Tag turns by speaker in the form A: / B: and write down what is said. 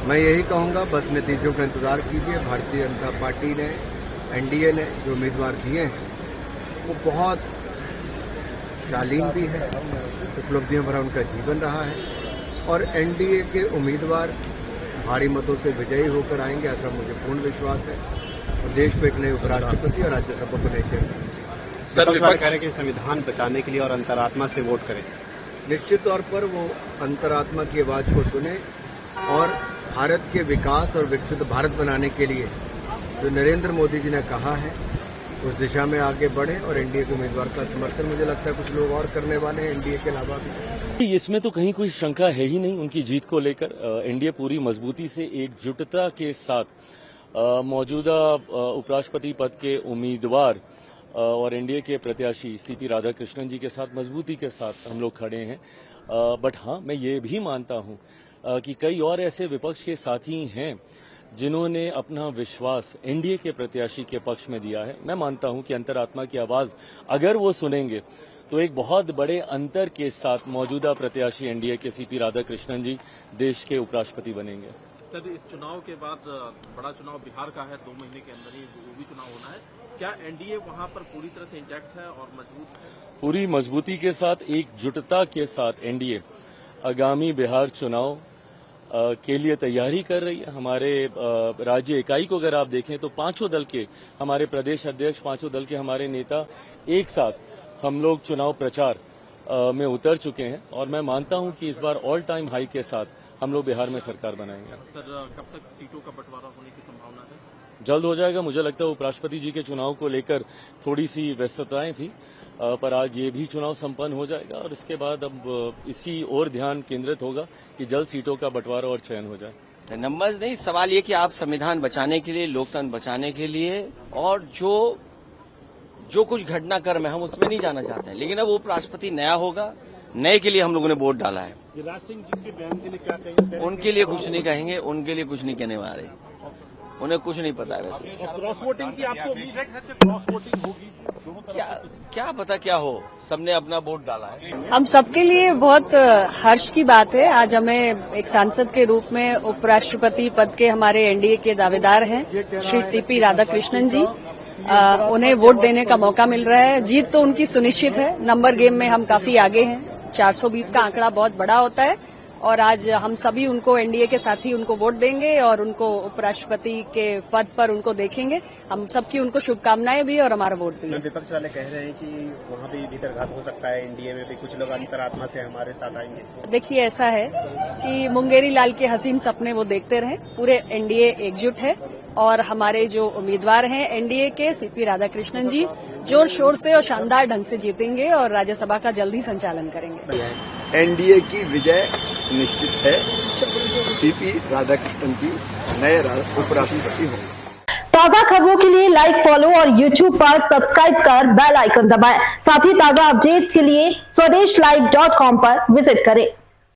A: मैं यही कहूंगा, बस नतीजों का इंतजार कीजिए। भारतीय जनता पार्टी ने, एनडीए ने जो उम्मीदवार दिए हैं वो बहुत शालीन भी है, उपलब्धियों भरा उनका जीवन रहा है और एनडीए के उम्मीदवार भारी मतों से विजयी होकर आएंगे, ऐसा मुझे पूर्ण विश्वास है। और देश को एक नए उपराष्ट्रपति और राज्यसभा को नए चेयरमैन।
B: सर, विपक्ष कह रहे हैं कि संविधान बचाने के लिए और अंतरात्मा से वोट करें।
A: निश्चित तौर पर वो अंतरात्मा की आवाज को सुने और भारत के विकास और विकसित भारत बनाने के लिए जो नरेंद्र मोदी जी ने कहा है उस दिशा में आगे बढ़े और एनडीए के उम्मीदवार का समर्थन मुझे लगता है कुछ लोग और करने वाले हैं एनडीए के अलावा भी।
C: इसमें तो कहीं कोई शंका है ही नहीं उनकी जीत को लेकर। एनडीए पूरी मजबूती से एकजुटता के साथ मौजूदा उपराष्ट्रपति पद के उम्मीदवार और एनडीए के प्रत्याशी सीपी राधाकृष्णन जी के साथ मजबूती के साथ हम लोग खड़े हैं। बट हाँ, मैं ये भी मानता हूँ कि कई और ऐसे विपक्ष के साथी हैं जिन्होंने अपना विश्वास एनडीए के प्रत्याशी के पक्ष में दिया है। मैं मानता हूं कि अंतरात्मा की आवाज अगर वो सुनेंगे तो एक बहुत बड़े अंतर के साथ मौजूदा प्रत्याशी एनडीए के सीपी राधाकृष्णन जी देश के उपराष्ट्रपति बनेंगे।
D: सर, इस चुनाव के बाद बड़ा चुनाव बिहार का है, 2 महीने के अंदर ही वो भी चुनाव होना है। क्या एनडीए वहां पर पूरी तरह से इंटैक्ट है और मजबूत है?
C: पूरी मजबूती के साथ, एकजुटता के साथ एनडीए आगामी बिहार चुनाव के लिए तैयारी कर रही है। हमारे राज्य इकाई को अगर आप देखें तो पांचों दल के हमारे प्रदेश अध्यक्ष, पांचों दल के हमारे नेता एक साथ हम लोग चुनाव प्रचार में उतर चुके हैं और मैं मानता हूं कि इस बार ऑल टाइम हाई के साथ हम लोग बिहार में सरकार बनाएंगे।
D: सर, कब तक सीटों का बंटवारा होने की संभावना है?
C: जल्द हो जाएगा। मुझे लगता है उपराष्ट्रपति जी के चुनाव को लेकर थोड़ी सी व्यस्तताएं थी, पर आज ये भी चुनाव संपन्न हो जाएगा और इसके बाद अब इसी ओर ध्यान केंद्रित होगा कि जल्द सीटों का बंटवारा और चयन हो जाए।
E: नंबर्स नहीं, सवाल ये कि आप संविधान बचाने के लिए, लोकतंत्र बचाने के लिए और जो कुछ घटनाक्रम है हम उसमें नहीं जाना चाहते हैं, लेकिन अब उपराष्ट्रपति नया होगा, नए के लिए हम लोगों ने वोट डाला है।
D: गिरिराज सिंह जी के बयान के लिए क्या कहेंगे?
E: उनके लिए कुछ नहीं कहेंगे, उनके लिए कुछ नहीं कहने वाले, उन्हें कुछ नहीं पता है। वैसे
D: क्रॉस वोटिंग की आपको उम्मीद है कि क्रॉस वोटिंग होगी?
E: क्या पता क्या हो, सबने अपना वोट डाला है।
F: हम सबके लिए बहुत हर्ष की बात है। आज हमें एक सांसद के रूप में उपराष्ट्रपति पद के हमारे एनडीए के दावेदार हैं श्री सीपी राधाकृष्णन जी, उन्हें वोट देने का मौका मिल रहा है। जीत तो उनकी सुनिश्चित है। नंबर गेम में हम काफी आगे हैं। 420 का आंकड़ा बहुत बड़ा होता है और आज हम सभी उनको, एनडीए के साथी उनको वोट देंगे और उनको उपराष्ट्रपति के पद पर उनको देखेंगे। हम सबकी उनको शुभकामनाएं भी और हमारा वोट भी।
B: विपक्ष वाले कह रहे हैं कि वहाँ भी भीतरघात हो सकता है, एनडीए में भी कुछ लोग अंतरात्मा से हमारे साथ आएंगे।
F: देखिए, ऐसा है कि मुंगेरी लाल के हसीन सपने वो देखते रहे। पूरे एनडीए एकजुट है और हमारे जो उम्मीदवार हैं एनडीए के सीपी राधाकृष्णन जी जोर शोर से और शानदार ढंग से जीतेंगे और राज्यसभा का जल्द ही संचालन करेंगे।
G: एनडीए की विजय निश्चित है। सीपी राधाकृष्णन जी नए उपराष्ट्रपति होंगे।
H: ताजा खबरों के लिए लाइक, फॉलो और YouTube पर सब्सक्राइब कर बेल आइकन दबाएं। साथ ही ताजा अपडेट्स के लिए स्वदेशलाइव.com पर विजिट करें।